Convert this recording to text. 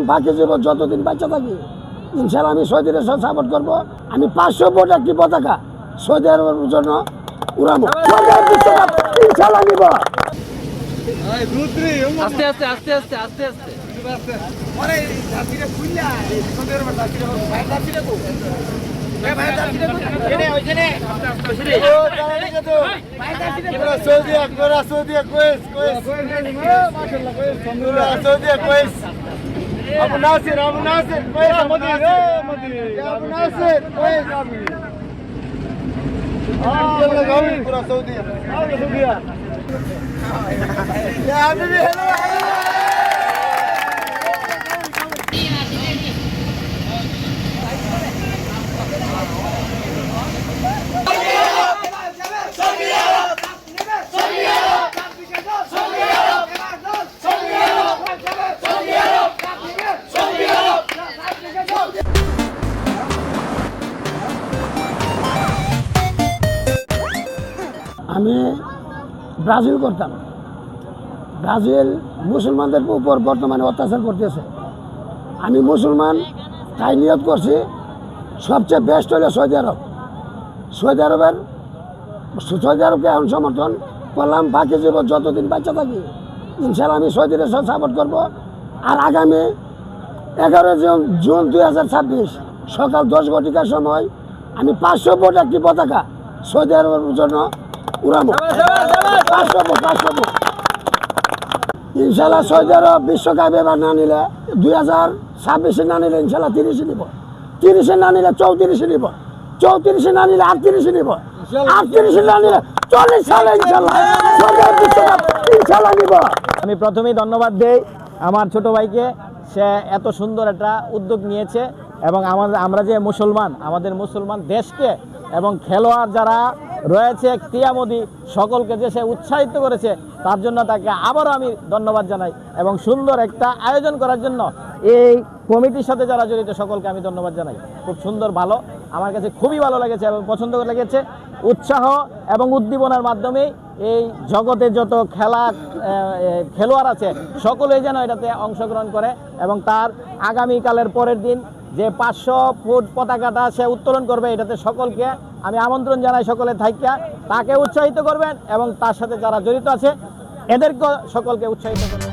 বাকি জীবন যতদিন বাচ্চা থাকি ইনশাল্লাহ আমি সৌদি আরবের সাথে সাপোর্ট করবো। আমি 500 ফুট একটি পতাকা সৌদি আরবের জন্য উড়াবো। সৌদি আরব বিশ্বকাপ ইনশাল্লাহ নিব। আস্তে আস্তে আস্তে আস্তে আস্তে আস্তে Abu Nasir, Abu Nasir, पूरा सऊदी या हबीबी हेलो আমি ব্রাজিল করতাম। ব্রাজিল মুসলমানদের উপর বর্তমানে অত্যাচার করতেছে। আমি মুসলমান তাই নিয়ত করছি সবচেয়ে বেস্ট হলো সৌদি আরব। সৌদি আরবকে এখন সমর্থন করলাম। বাকি জীবন যতদিন বাচ্চা থাকি ইনশাল্লাহ আমি সৌদি আরবের সাথে সাপোর্ট করবো। আর আগামী 11 জুন 2026 সকাল 10 ঘটিকার সময় আমি 500 ফুট একটি পতাকা সৌদি আরবের জন্য উড়াবো। 500 ফুট ইনশাল্লাহ সৌদি আরব বিশ্বকাপ এবার না নিলে 2026 না নিলে ইনশাল্লাহ 30 নিব, 30 না নিলে 34 নিব, 34 না নিলে 38 নিব, 38 না নিলে 40 সালে ইনশাল্লাহ সৌদি আরব বিশ্বকাপ ইনশাল্লাহ নিব। আমি প্রথমেই ধন্যবাদ দেই আমার ছোট ভাইকে, সে এত সুন্দর একটা উদ্যোগ নিয়েছে এবং আমরা যে মুসলমান, আমাদের মুসলমান দেশকে এবং খেলোয়াড় যারা রয়েছে ক্রীড়ামোদী সকলকে যে সে উৎসাহিত করেছে তার জন্য তাকে আবারও আমি ধন্যবাদ জানাই এবং সুন্দর একটা আয়োজন করার জন্য এই কমিটির সাথে যারা জড়িত সকলকে আমি ধন্যবাদ জানাই। খুব সুন্দর, ভালো, আমার কাছে খুবই ভালো লেগেছে এবং পছন্দ লেগেছে। উৎসাহ এবং উদ্দীপনার মাধ্যমে এই জগতে যত খেলোয়াড় আছে সকলেই যেন এটাতে অংশগ্রহণ করে এবং তার আগামীকালের পরের দিন যে 500 ফুট পতাকাটা সে উত্তোলন করবে এটাতে সকলকে আমি আমন্ত্রণ জানাই। সকলে থাইকা তাকে উৎসাহিত করবেন এবং তার সাথে যারা জড়িত আছে এদেরকে সকলকে উৎসাহিত করবেন।